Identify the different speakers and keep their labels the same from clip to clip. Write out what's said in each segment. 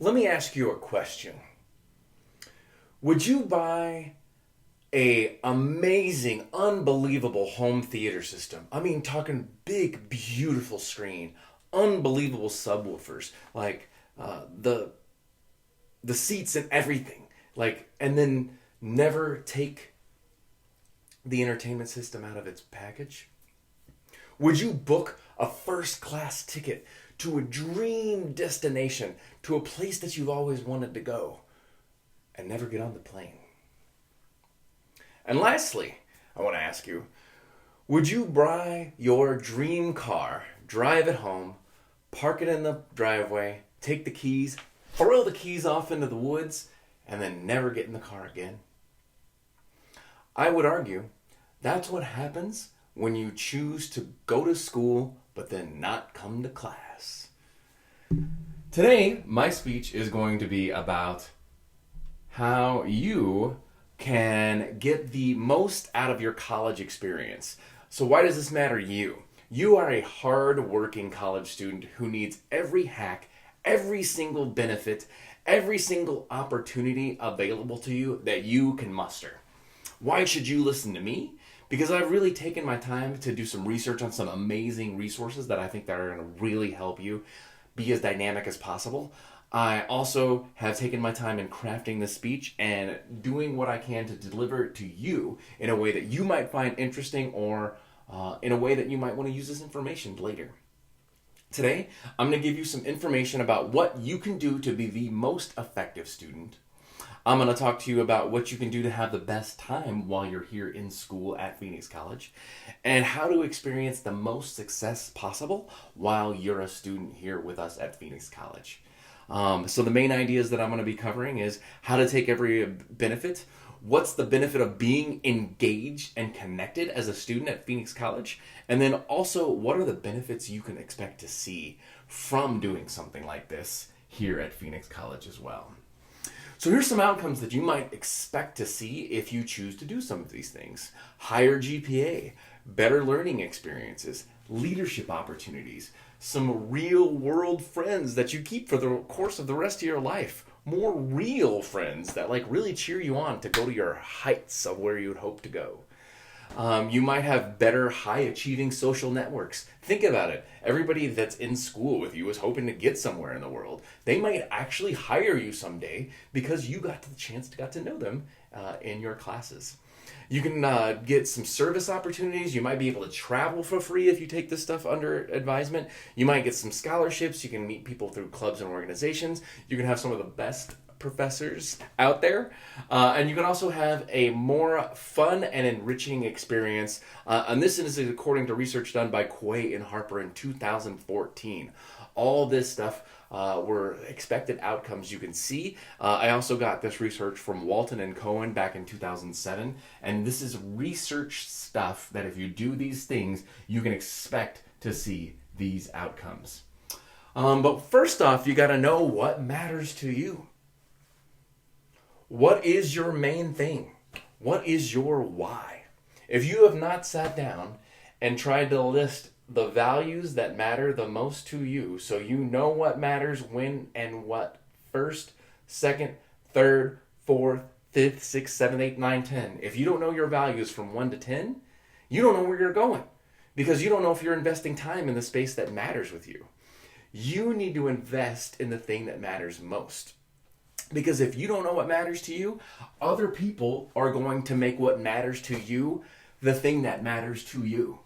Speaker 1: Let me ask you a question. Would you buy a amazing, unbelievable home theater system? I mean, talking big, beautiful screen, unbelievable subwoofers, like the seats and everything, like, and then never take the entertainment system out of its package? Would you book a first class ticket to a dream destination, to a place that you've always wanted to go, and never get on the plane? And lastly, I want to ask you, would you buy your dream car, drive it home, park it in the driveway, take the keys, throw the keys off into the woods, and then never get in the car again? I would argue that's what happens when you choose to go to school but then not come to class. Today, my speech is going to be about how you can get the most out of your college experience. So why does this matter to you? You are a hard-working college student who needs every hack, every single benefit, every single opportunity available to you that you can muster. Why should you listen to me? Because I've really taken my time to do some research on some amazing resources that I think that are going to really help you be as dynamic as possible. I also have taken my time in crafting this speech and doing what I can to deliver it to you in a way that you might find interesting, or in a way that you might want to use this information later. Today, I'm going to give you some information about what you can do to be the most effective student. I'm going to talk to you about what you can do to have the best time while you're here in school at Phoenix College, and how to experience the most success possible while you're a student here with us at Phoenix College. So the main ideas that I'm going to be covering is how to take every benefit. What's the benefit of being engaged and connected as a student at Phoenix College? And then also, what are the benefits you can expect to see from doing something like this here at Phoenix College as well? So here's some outcomes that you might expect to see if you choose to do some of these things. Higher GPA, better learning experiences, leadership opportunities, some real world friends that you keep for the course of the rest of your life, more real friends that like really cheer you on to go to your heights of where you would hope to go. You might have better high achieving social networks. Think about it. Everybody that's in school with you is hoping to get somewhere in the world. They might actually hire you someday because you got the chance to know them in your classes. You can get some service opportunities. You might be able to travel for free if you take this stuff under advisement. You might get some scholarships. You can meet people through clubs and organizations. You can have some of the best professors out there. And you can also have a more fun and enriching experience. And this is according to research done by Quay and Harper in 2014. All this stuff were expected outcomes you can see. I also got this research from Walton and Cohen back in 2007. And this is research stuff that if you do these things, you can expect to see these outcomes. But first off, you got to know what matters to you. What is your main thing? What is your why? If you have not sat down and tried to list the values that matter the most to you, so you know what matters when and what first, second, third, fourth, fifth, sixth, seventh, eighth, nine, 10. If you don't know your values from 1 to 10, you don't know where you're going, because you don't know if you're investing time in the space that matters with you. You need to invest in the thing that matters most. Because if you don't know what matters to you, other people are going to make what matters to you the thing that matters to you.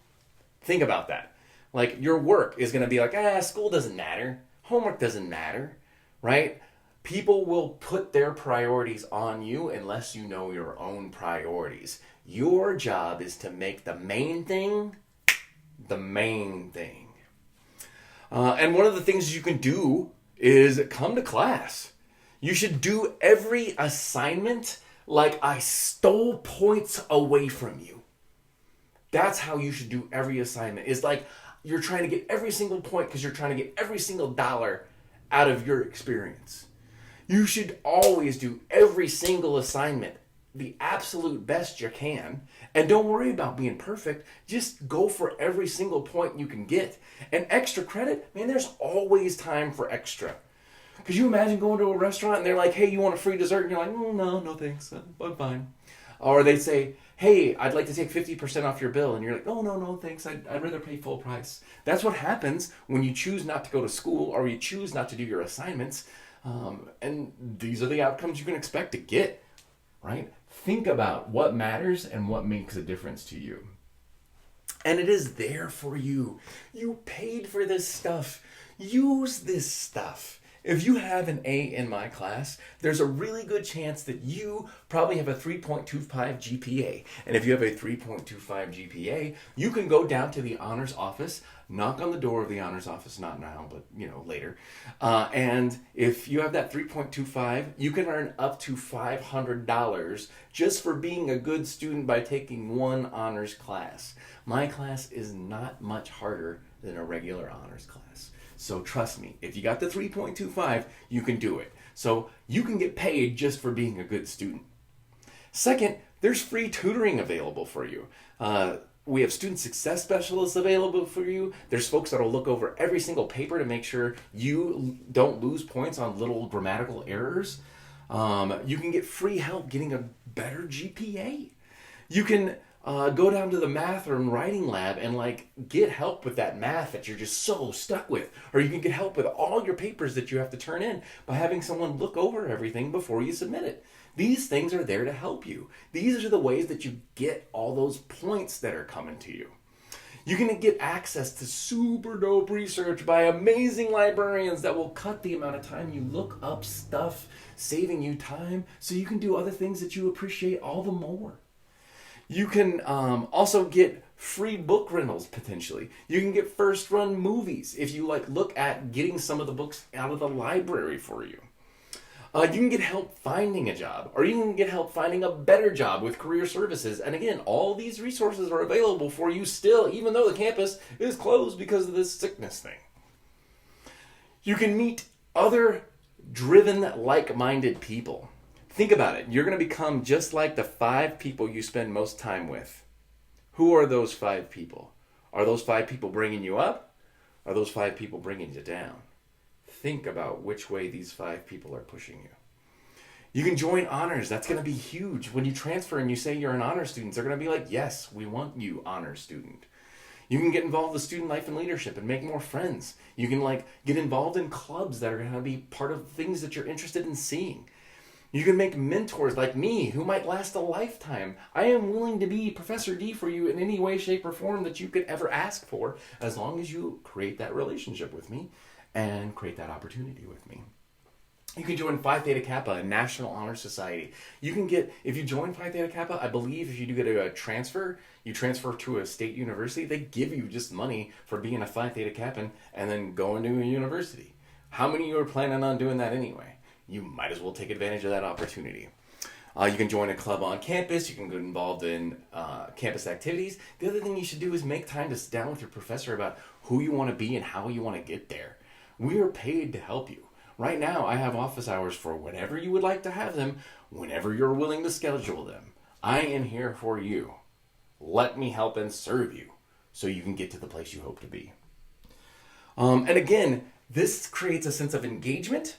Speaker 1: Think about that. Like, your work is going to be like, school doesn't matter. Homework doesn't matter, right? People will put their priorities on you unless you know your own priorities. Your job is to make the main thing the main thing. And one of the things you can do is come to class. You should do every assignment like I stole points away from you. That's how you should do every assignment. It's like you're trying to get every single point because you're trying to get every single dollar out of your experience. You should always do every single assignment the absolute best you can. And don't worry about being perfect. Just go for every single point you can get. And extra credit, man, there's always time for extra. Could you imagine going to a restaurant and they're like, hey, you want a free dessert? And you're like, oh, no thanks. I'm fine. Or they say, hey, I'd like to take 50% off your bill. And you're like, oh, no thanks. I'd rather pay full price. That's what happens when you choose not to go to school or you choose not to do your assignments. And these are the outcomes you can expect to get, right? Think about what matters and what makes a difference to you. And it is there for you. You paid for this stuff. Use this stuff. If you have an A in my class, there's a really good chance that you probably have a 3.25 GPA. And if you have a 3.25 GPA, you can go down to the honors office, knock on the door of the honors office, not now, but later. And if you have that 3.25, you can earn up to $500 just for being a good student by taking one honors class. My class is not much harder than a regular honors class. So trust me, if you got the 3.25, you can do it. So you can get paid just for being a good student. Second, there's free tutoring available for you. We have student success specialists available for you. There's folks that will look over every single paper to make sure you don't lose points on little grammatical errors. You can get free help getting a better GPA. You can go down to the math or writing lab and get help with that math that you're just so stuck with. Or you can get help with all your papers that you have to turn in by having someone look over everything before you submit it. These things are there to help you. These are the ways that you get all those points that are coming to you. You can get access to super dope research by amazing librarians that will cut the amount of time you look up stuff, saving you time so you can do other things that you appreciate all the more. You can also get free book rentals, potentially. You can get first run movies if you look at getting some of the books out of the library for you. You can get help finding a job, or you can get help finding a better job with career services. And again, all these resources are available for you still, even though the campus is closed because of this sickness thing. You can meet other driven, like-minded people. Think about it. You're going to become just like the 5 people you spend most time with. Who are those 5 people? Are those 5 people bringing you up? Are those 5 people bringing you down? Think about which way these 5 people are pushing you. You can join honors. That's going to be huge. When you transfer and you say you're an honor student, they're going to be like, yes, we want you, honor student. You can get involved with student life and leadership and make more friends. You can get involved in clubs that are going to be part of things that you're interested in seeing. You can make mentors like me who might last a lifetime. I am willing to be Professor D for you in any way, shape, or form that you could ever ask for, as long as you create that relationship with me and create that opportunity with me. You can join Phi Theta Kappa, a National Honor Society. You can get, if you join Phi Theta Kappa, I believe if you do get a transfer, you transfer to a state university, they give you just money for being a Phi Theta Kappa and then going to a university. How many of you are planning on doing that anyway? You might as well take advantage of that opportunity. You can join a club on campus. You can get involved in campus activities. The other thing you should do is make time to sit down with your professor about who you want to be and how you want to get there. We are paid to help you. Right now, I have office hours for whenever you would like to have them, whenever you're willing to schedule them. I am here for you. Let me help and serve you so you can get to the place you hope to be. And again, this creates a sense of engagement,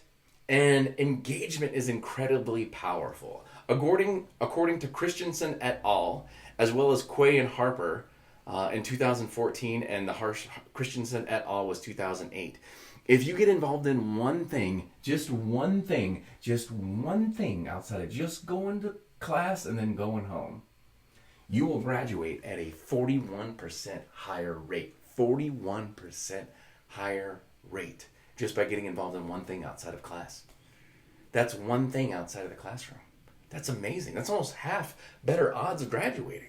Speaker 1: and engagement is incredibly powerful. According to Christensen et al., as well as Quay and Harper in 2014, and the Christensen et al. Was 2008. If you get involved in one thing outside of just going to class and then going home, you will graduate at a 41% higher rate. 41% higher rate just by getting involved in one thing outside of class. That's one thing outside of the classroom. That's amazing. That's almost half better odds of graduating.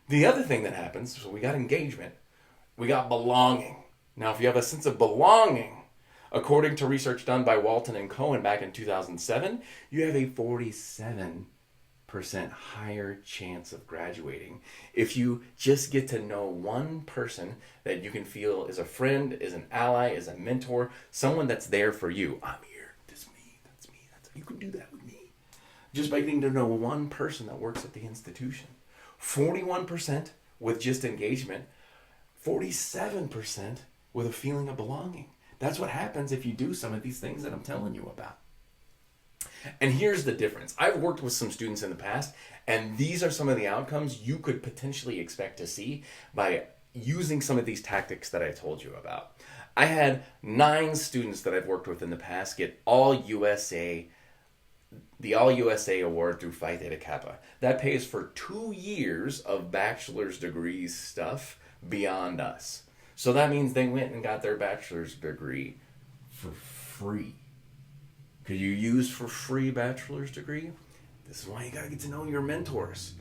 Speaker 1: The other thing that happens, so we got engagement, we got belonging. Now, if you have a sense of belonging, according to research done by Walton and Cohen back in 2007, you have a 47% higher chance of graduating if you just get to know one person that you can feel is a friend, is an ally, is a mentor, someone that's there for you. I'm here. That's me. You can do that with me. Just by getting to know one person that works at the institution. 41% with just engagement, 47% with a feeling of belonging. That's what happens if you do some of these things that I'm telling you about. And here's the difference. I've worked with some students in the past, and these are some of the outcomes you could potentially expect to see by using some of these tactics that I told you about. I had 9 students that I've worked with in the past get the All USA Award through Phi Theta Kappa. That pays for 2 years of bachelor's degree stuff beyond us. So that means they went and got their bachelor's degree for free. Could you use for free bachelor's degree? This is why you gotta get to know your mentors.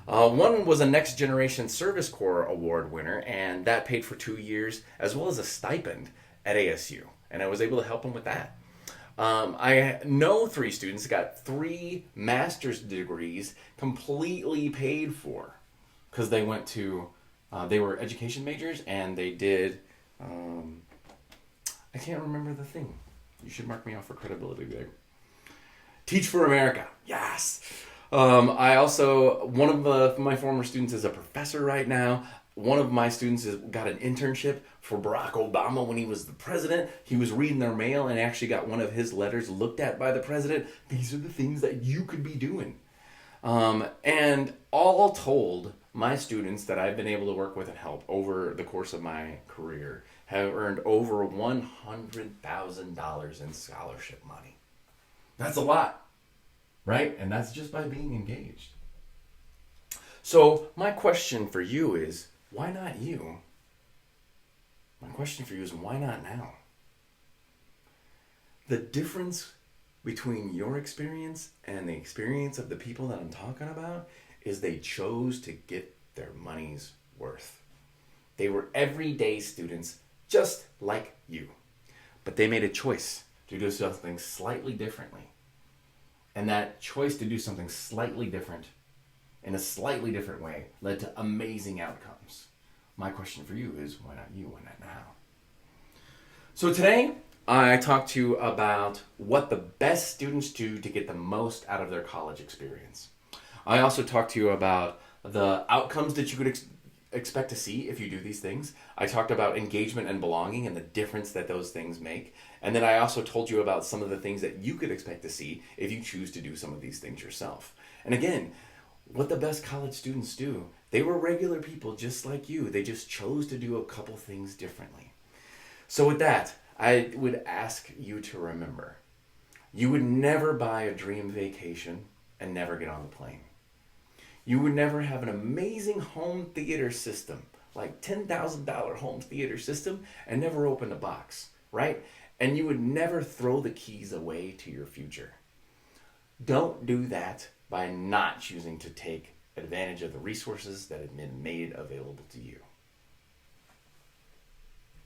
Speaker 1: One was a Next Generation Service Corps Award winner, and that paid for 2 years, as well as a stipend at ASU. And I was able to help him with that. I know 3 students got 3 master's degrees completely paid for because they went to, they were education majors, and they did, I can't remember the thing. You should mark me off for credibility there. Teach for America. Yes. I also, one of my former students is a professor right now. One of my students got an internship for Barack Obama when he was the president. He was reading their mail and actually got one of his letters looked at by the president. These are the things that you could be doing. And all told, my students that I've been able to work with and help over the course of my career have earned over $100,000 in scholarship money. That's a lot, right? And that's just by being engaged. So my question for you is, why not you? My question for you is, why not now? The difference between your experience and the experience of the people that I'm talking about is they chose to get their money's worth. They were everyday students just like you, but they made a choice to do something slightly differently. And that choice to do something slightly different in a slightly different way led to amazing outcomes. My question for you is, why not you? Why not now? So today, I talked to you about what the best students do to get the most out of their college experience. I also talked to you about the outcomes that you could expect to see if you do these things. I talked about engagement and belonging and the difference that those things make. And then I also told you about some of the things that you could expect to see if you choose to do some of these things yourself. And again, what the best college students do, they were regular people just like you. They just chose to do a couple things differently. So with that, I would ask you to remember, you would never buy a dream vacation and never get on the plane. You would never have an amazing home theater system, like $10,000 home theater system, and never open the box, right? And you would never throw the keys away to your future. Don't do that by not choosing to take advantage of the resources that have been made available to you.